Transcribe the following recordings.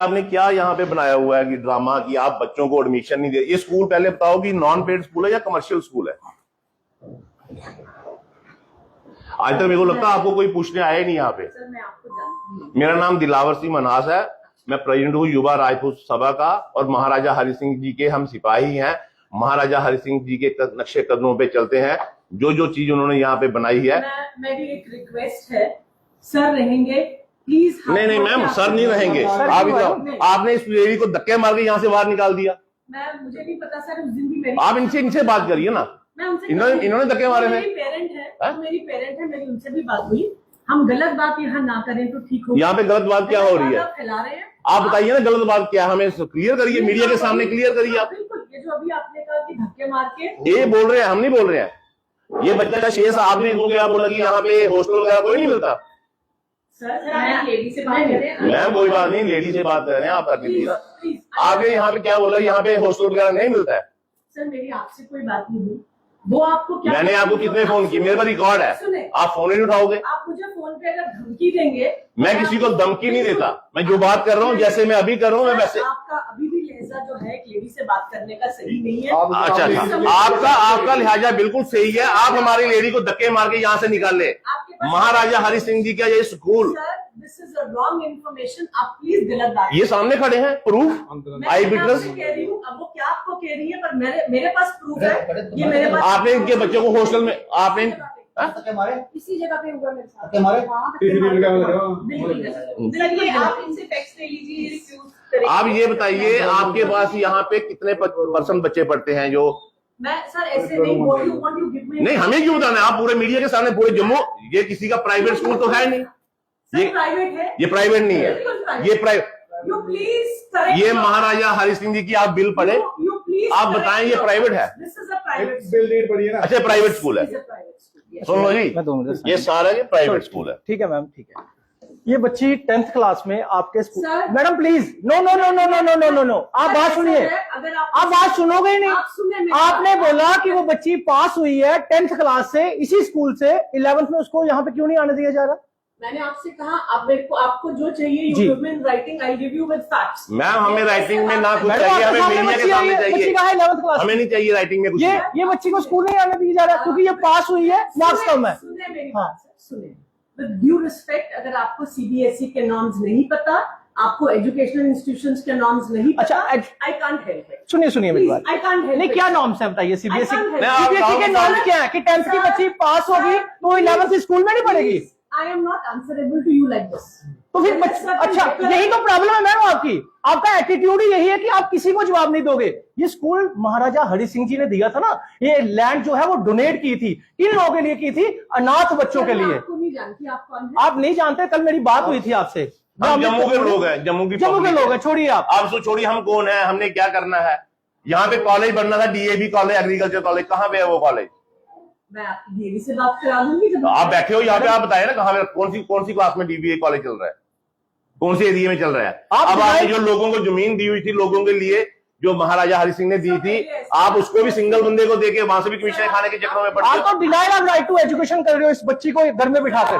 आपने क्या यहाँ पे बनाया हुआ है कि ड्रामा कि आप बच्चों को एडमिशन नहीं दे। ये स्कूल पहले बताओ कि नॉन पेड स्कूल है या कमर्शियल स्कूल है। आज तक मेरे को लगता है आपको कोई पूछने आया नहीं यहाँ पे। सर मैं आपको जानती हूँ। मेरा नाम दिलावर सिंह मनास है, मैं प्रेसिडेंट हूँ युवा राजपूत सभा का, और महाराजा हरि सिंह जी के हम सिपाही हैं। महाराजा हरि सिंह जी के नक्शे कदमों पे चलते हैं। जो जो चीज उन्होंने यहाँ पे बनाई है। मेरी एक रिक्वेस्ट है, सर रहेंगे प्लीज। नहीं मैम, सर नहीं रहेंगे। आपने इस लेडी को धक्के मार के यहाँ से बाहर निकाल दिया। मुझे नहीं पता सर, उस दिन भी मेरी आप इनसे बात करिए ना। इन्होंने धक्के मारे हैं। मेरी पेरेंट है, मेरी उनसे भी बात हुई। हम गलत बात यहाँ ना करें तो ठीक हो। यहाँ पे गलत बात क्या हो रही है? फैला रहे हैं। आप बताइए ना गलत बात क्या, हमें क्लियर करिए, मीडिया के सामने क्लियर करिए आप। बिल्कुल, ये जो अभी आपने कहा कि धक्के मार के ये बोल रहे हैं, हम नहीं बोल रहे हैं। ये बच्चा का शेष आपने क्या बोला कि यहाँ पे हॉस्टल वगैरह कोई नहीं मिलता। सर लेडी से बात करें। मैम कोई बात नहीं, लेडी से बात कर रहे हैं, आप कर लीजिए। आगे यहाँ पे क्या बोला, यहाँ पे हॉस्टल वगैरह नहीं मिलता है। सर मेरी आपसे कोई बात नहीं हुई। वो आपको क्या, मैंने आपको कितने फोन किए, मेरे पास रिकॉर्ड है। आप फोन ही नहीं उठाओगे। आप मुझे फोन पे अगर धमकी देंगे। मैं किसी को धमकी नहीं देता। मैं जो बात कर रहा हूँ, जैसे मैं अभी कर रहा हूँ, मैं वैसे। आपका अभी भी लहजा जो है एक लेडी से बात करने का सही नहीं है। अच्छा, आपका लिहाजा बिल्कुल सही है। आप हमारी लेडी को धक्के मार के यहाँ से निकाल ले। महाराजा हरि सिंह जी का ये school, this is a wrong information. आप प्लीज गलत बात। ये सामने खड़े हैं, प्रूफ आई विटनेस। कह रही हूँ, अब वो क्या आपको कह रही है, पर मेरे पास प्रूफ है। ये मेरे पास। आपने इनके बच्चों को हॉस्टल में आपने इसी जगह पे हुआ मेरे साथ। आप इनसे टेक्स्ट ले लीजिए। आप ये बताइए, आपके पास यहाँ पे कितने परसेंट बच्चे पढ़ते हैं? जो मैं सर ऐसे नहीं बोल रही हूँ। नहीं, हमें क्यों बताना है? आप पूरे मीडिया के सामने, पूरे जम्मू, ये किसी का प्राइवेट स्कूल तो है नहीं। ये प्राइवेट है। ये प्राइवेट नहीं है, ये प्राइवेट। यू प्लीज, ये महाराजा हरि सिंह जी की आप बिल पढ़े, आप बताएं ये प्राइवेट है। अच्छा, प्राइवेट स्कूल है। सुन लो जी, ये सारा ये प्राइवेट स्कूल है। ठीक है मैम, ठीक है। ये बच्ची 10th क्लास में आपके school. Madam please, no no no no no no no no no, आप बात सुनिए। आप बात सुनोगे ही नहीं। आपने बोला कि वो बच्ची पास हुई है 10th क्लास से, इसी स्कूल से, 11th में उसको यहाँ पे क्यों नहीं आने दिया जा रहा? मैंने आपसे कहा, आप मेरे को, आपको जो चाहिए writing, I give you with facts. Ma'am हमें राइटिंग में ना कुछ चाहिए, हमें मीडिया के सामने चाहिए। 11th क्लास हमें नहीं चाहिए राइटिंग में कुछ। ये बच्ची को स्कूल नहीं आने दिया जा रहा क्योंकि ये पास हुई है, मार्क्स कम है। सुने मेरी बात सर, सुने। विद ड्यू रिस्पेक्ट, अगर आपको सीबीएसई के नॉर्म्स नहीं पता, आपको एजुकेशनल इंस्टीट्यूशंस के नॉर्म्स नहीं पता, आई कांट हेल्प इट। सुनिए मेरी बात। I can't help. नहीं, क्या नॉर्म्स है बताइए? सीबीएसई सीबीएसई के नॉर्म्स क्या है कि 10th की बच्ची पास होगी तो 11th स्कूल में नहीं पढ़ेगी? I am not answerable to you like this. तो फिर अच्छा, यही तो प्रॉब्लम है मैम आपकी। आपका एटीट्यूड ही यही है कि आप किसी को जवाब नहीं दोगे। ये स्कूल महाराजा हरि सिंह जी ने दिया था ना, ये लैंड जो है वो डोनेट की थी, इन लोगों के लिए की थी, अनाथ बच्चों के लिए। आपको नहीं जानती, आप कौन है? आप नहीं जानते, कल मेरी बात हुई थी आपसे। जम्मू के लोग हैं, जम्मू के लोग हैं। छोड़िए आप छोड़िए, हम कौन है, हमने क्या करना है? यहाँ पे कॉलेज बनना था, डीएवी कॉलेज, एग्रीकल्चर कॉलेज, कहाँ पे है वो कॉलेज? मैं आपकी डीवी से बात करा दूंगी जब आप बैठे हो यहाँ पे। आप बताए ना कहाँ पे, कौन सी क्लास में डीबीए कॉलेज चल रहा है, कौन से एरिया में चल रहा है? अब आपने जो लोगों को जमीन दी हुई थी, लोगों के लिए जो महाराजा हरि सिंह ने दी थी, आप उसको भी सिंगल बंदे को देके वहां से भी कमीशन खाने के चक्करों में पड़े। आप तो denial of right to education कर रहे हो इस बच्ची को घर में बिठा कर।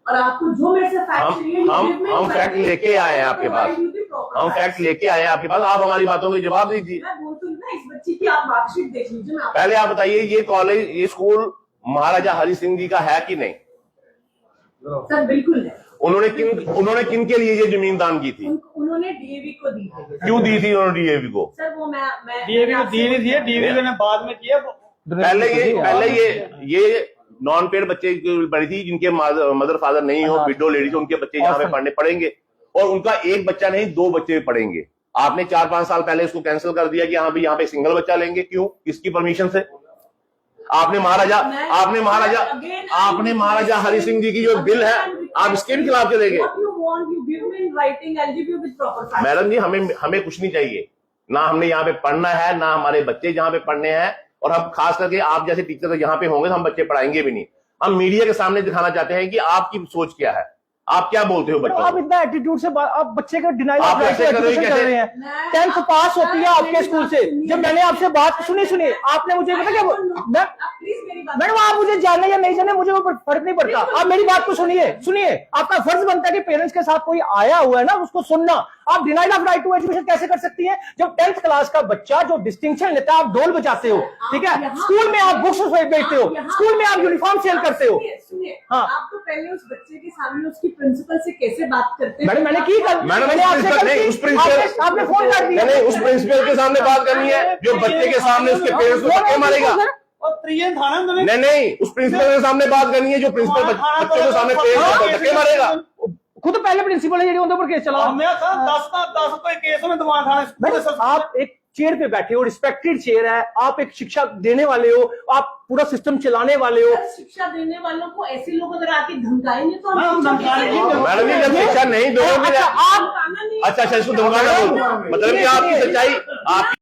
और आपको जो मेरे से फैक्ट चाहिए, हम फैक्ट लेके आए हैं आपके पास। हम फैक्ट लेके आए हैं आपके पास, आप हमारी बातों के जवाब दीजिए। मैं बोलती हूँ ना, इस बच्ची की आप मार्कशीट देख लीजिए। पहले आप बताइए, ये कॉलेज, ये स्कूल महाराजा हरि सिंह जी का है कि नहीं? सर बिल्कुल है। उन्होंने किन के लिए ये जमीन दान की थी? उन्होंने डीएवी को दी थी। क्यों दी थी उन्होंने डीएवी को? सर वो मैं डीएवी को दी नहीं थी, डीएवी ने बाद में किया। पहले ये नॉन पेड बच्चे पढ़ी थी, जिनके मदर फादर नहीं हो, विडो लेडीज, उनके बच्चे यहाँ पे पढ़ने पड़ेंगे, और उनका एक बच्चा नहीं 2 बच्चे पढ़ेंगे। आपने 4-5 साल पहले इसको कैंसिल कर दिया कि यहाँ पे सिंगल बच्चा लेंगे। क्यों? किसकी परमिशन से? आपने महाराजा हरि सिंह जी की जो बिल है, आप इसके भी खिलाफ चलेंगे? मैडम जी, हमें कुछ नहीं चाहिए ना। हमने यहाँ पे पढ़ना है, ना हमारे बच्चे जहाँ पे पढ़ने हैं, और हम खास करके आप जैसे टीचर यहाँ पे होंगे तो हम बच्चे पढ़ाएंगे भी नहीं। हम मीडिया के सामने दिखाना चाहते हैं कि आपकी सोच क्या है। आप क्या बोलते हो बच्चों आप को? इतना एटीट्यूड से आप बच्चे का डिनाइल आप ऐसे कर रहे हो कर रहे हैं। 10th पास होती है आपके स्कूल से। जब मैंने आपसे बात सुनिए आपने मुझे पता क्या, मैडम आप मुझे जाने या नहीं जाने मुझे कोई फर्क नहीं पड़ता। आप मेरी बात को सुनिए आपका फर्ज बनता है कि पेरेंट्स के साथ कोई आया हुआ है ना उसको सुनना। आप denial of right to education कैसे कर सकती हैं जब 10th क्लास का बच्चा जो डिस्टिंक्शन लेता है, आप ढोल बजाते हो, ठीक है, स्कूल में आप बुक्स बेचते हो, स्कूल में आप यूनिफॉर्म सेल करते हो। सुनिए, हाँ। आप तो पहले उस बच्चे के सामने उसकी प्रिंसिपल से कैसे बात करते हैं? मैडम मैंने की मैडम मैंने आपसे उस प्रिंसिपल आपने फोन कर दिया। नहीं, उस प्रिंसिपल के सामने बात करनी है जो बच्चे के सामने उसके पेरेंट्स को धक्के मारेगा। नहीं, उस प्रिंसिपल के सामने बात करनी है जो प्रिंसिपल बच्चों के सामने पेरेंट्स को धक्के मारेगा। खुद पहले प्रिंसिपल है उनके ऊपर केस चला। मैडम आप एक चेयर पे बैठे हो, रिस्पेक्टेड चेयर है, आप एक शिक्षा देने वाले हो, आप पूरा सिस्टम चलाने वाले हो। शिक्षा देने वालों को ऐसे लोग अगर आके धमकाएंगे तो मैडम जी जब शिक्षा नहीं दोगे अच्छा आप अच्छा इसको धमकाना बोल मतलब कि आपकी सच्चाई आप